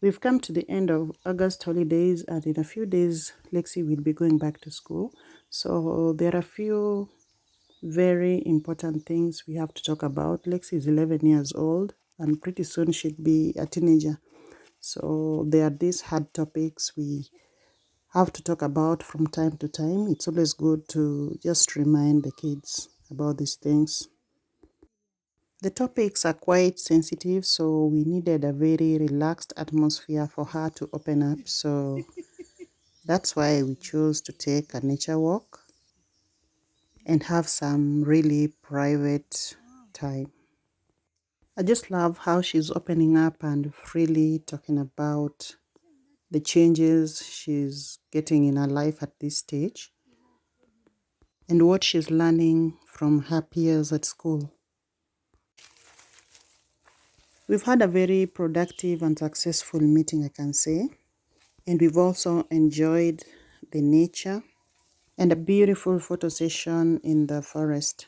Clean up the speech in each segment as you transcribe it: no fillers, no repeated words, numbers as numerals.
We've come to the end of August holidays, and in a few days, Lexi will be going back to school. So there are a few very important things we have to talk about. Lexi is 11 years old, and pretty soon she'll be a teenager. So there are these hard topics we have to talk about from time to time. It's always good to just remind the kids about these things. The topics are quite sensitive, so we needed a very relaxed atmosphere for her to open up. So that's why we chose to take a nature walk and have some really private time. I just love how she's opening up and freely talking about the changes she's getting in her life at this stage and what she's learning from her peers at school. We've had a very productive and successful meeting, I can say. And we've also enjoyed the nature and a beautiful photo session in the forest.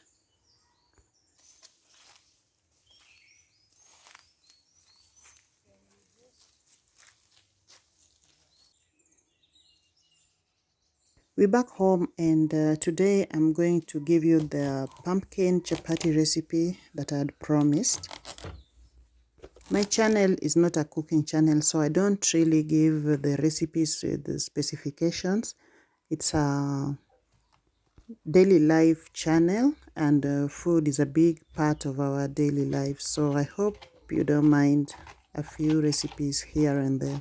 We're back home, and today I'm going to give you the pumpkin chapati recipe that I had promised. My channel is not a cooking channel, so I don't really give the recipes the specifications. It's a daily life channel, and food is a big part of our daily life. So I hope you don't mind a few recipes here and there.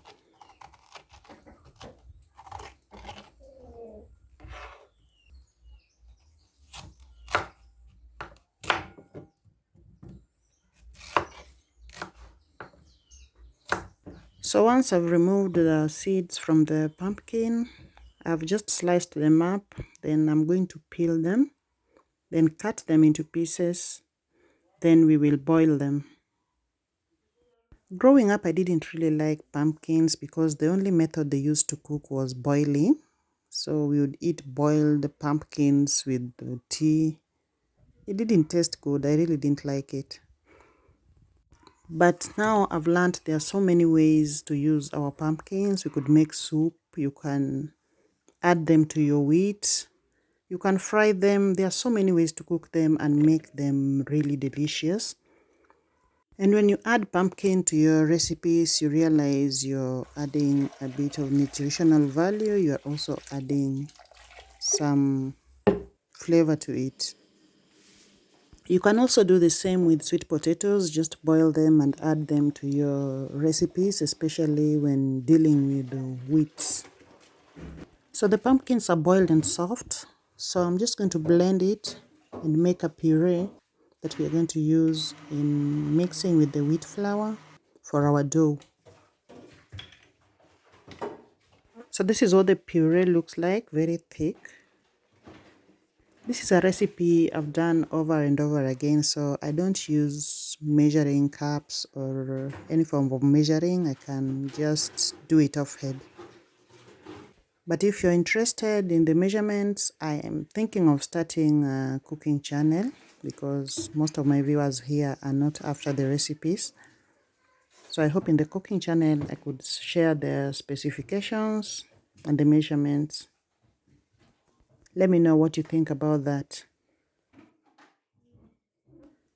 So once I've removed the seeds from the pumpkin, I've just sliced them up. Then I'm going to peel them, then cut them into pieces. Then we will boil them. Growing up, I didn't really like pumpkins because the only method they used to cook was boiling. So we would eat boiled pumpkins with tea. It didn't taste good. I really didn't like it. But now I've learned there are so many ways to use our pumpkins. You could make soup. You can add them to your wheat. You can fry them. There are so many ways to cook them and make them really delicious. And when you add pumpkin to your recipes, you realize you're adding a bit of nutritional value. You're also adding some flavor to it. You can also do the same with sweet potatoes. Just boil them and add them to your recipes, especially when dealing with wheat. So the pumpkins are boiled and soft. So I'm just going to blend it and make a puree that we are going to use in mixing with the wheat flour for our dough. So this is what the puree looks like, very thick. This is a recipe I've done over and over again, so I don't use measuring cups or any form of measuring. I can just do it off head. But if you're interested in the measurements, I am thinking of starting a cooking channel because most of my viewers here are not after the recipes. So I hope in the cooking channel I could share the specifications and the measurements. Let me know what you think about that.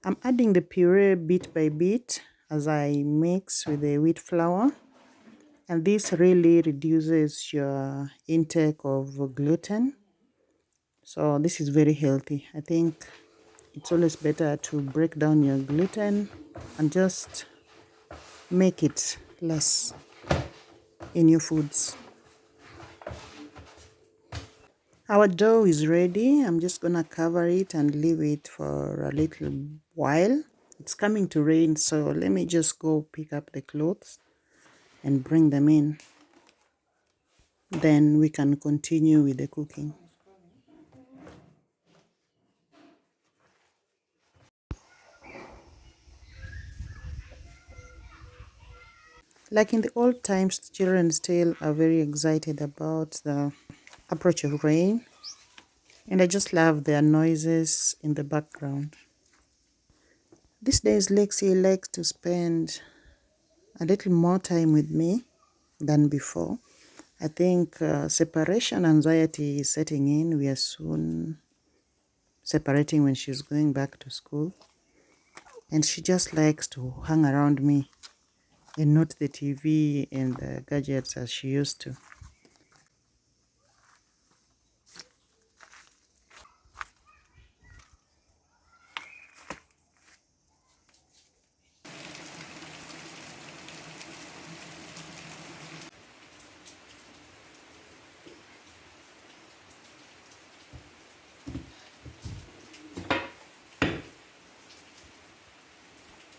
I'm adding the puree bit by bit as I mix with the wheat flour. And this really reduces your intake of gluten. So this is very healthy. I think it's always better to break down your gluten and just make it less in your foods. Our dough is ready. I'm just gonna cover it and leave it for a little while. It's coming to rain, so let me just go pick up the clothes and bring them in. Then we can continue with the cooking. Like in the old times, children still are very excited about the approach of rain. And I just love their noises in the background. These days, Lexi likes to spend a little more time with me. than before. I think separation anxiety is setting in. We are soon separating when she's going back to school. And she just likes to hang around me and not the TV and the gadgets as she used to.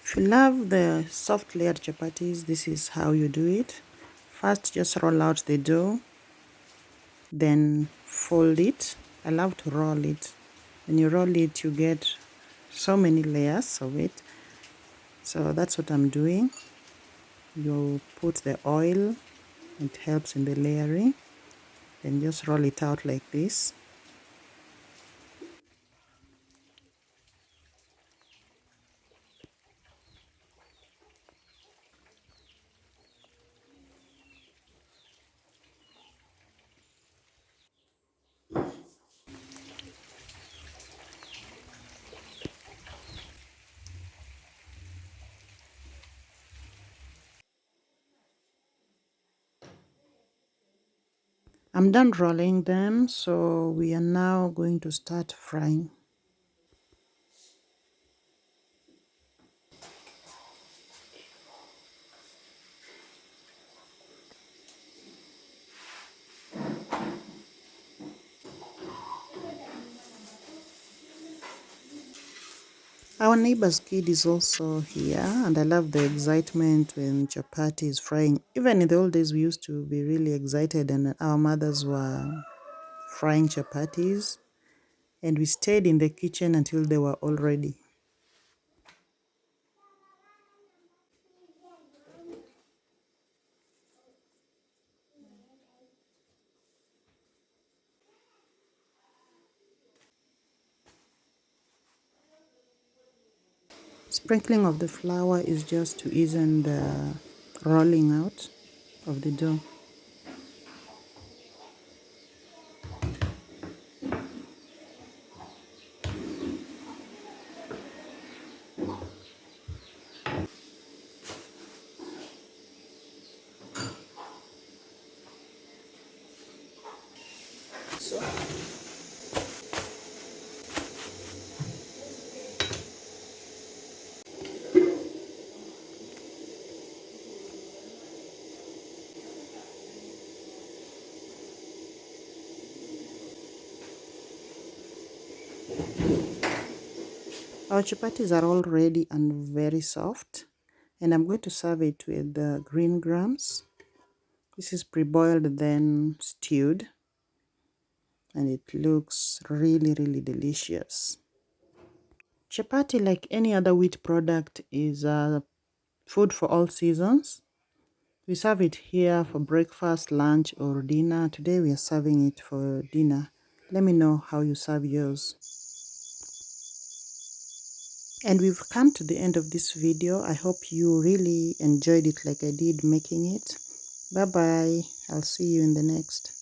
If you love the soft layered chapatis, this is how you do it. First, just roll out the dough, then fold it. I love to roll it. When you roll it, you get so many layers of it. So that's what I'm doing. You put the oil, it helps in the layering. Then just roll it out like this. I'm done rolling them, so we are now going to start frying. Our neighbor's kid is also here, and I love the excitement when chapati is frying. Even in the old days, we used to be really excited, and our mothers were frying chapatis, and we stayed in the kitchen until they were all ready. Sprinkling of the flour is just to ease the rolling out of the dough. Our chapatis are all ready and very soft, and I'm going to serve it with the green grams. This is pre-boiled then stewed, and it looks really, really delicious. Chapati, like any other wheat product, is food for all seasons. We serve it here for breakfast, lunch, or dinner. Today we are serving it for dinner. Let me know how you serve yours. And we've come to the end of this video. I hope you really enjoyed it like I did making it. Bye bye. I'll see you in the next.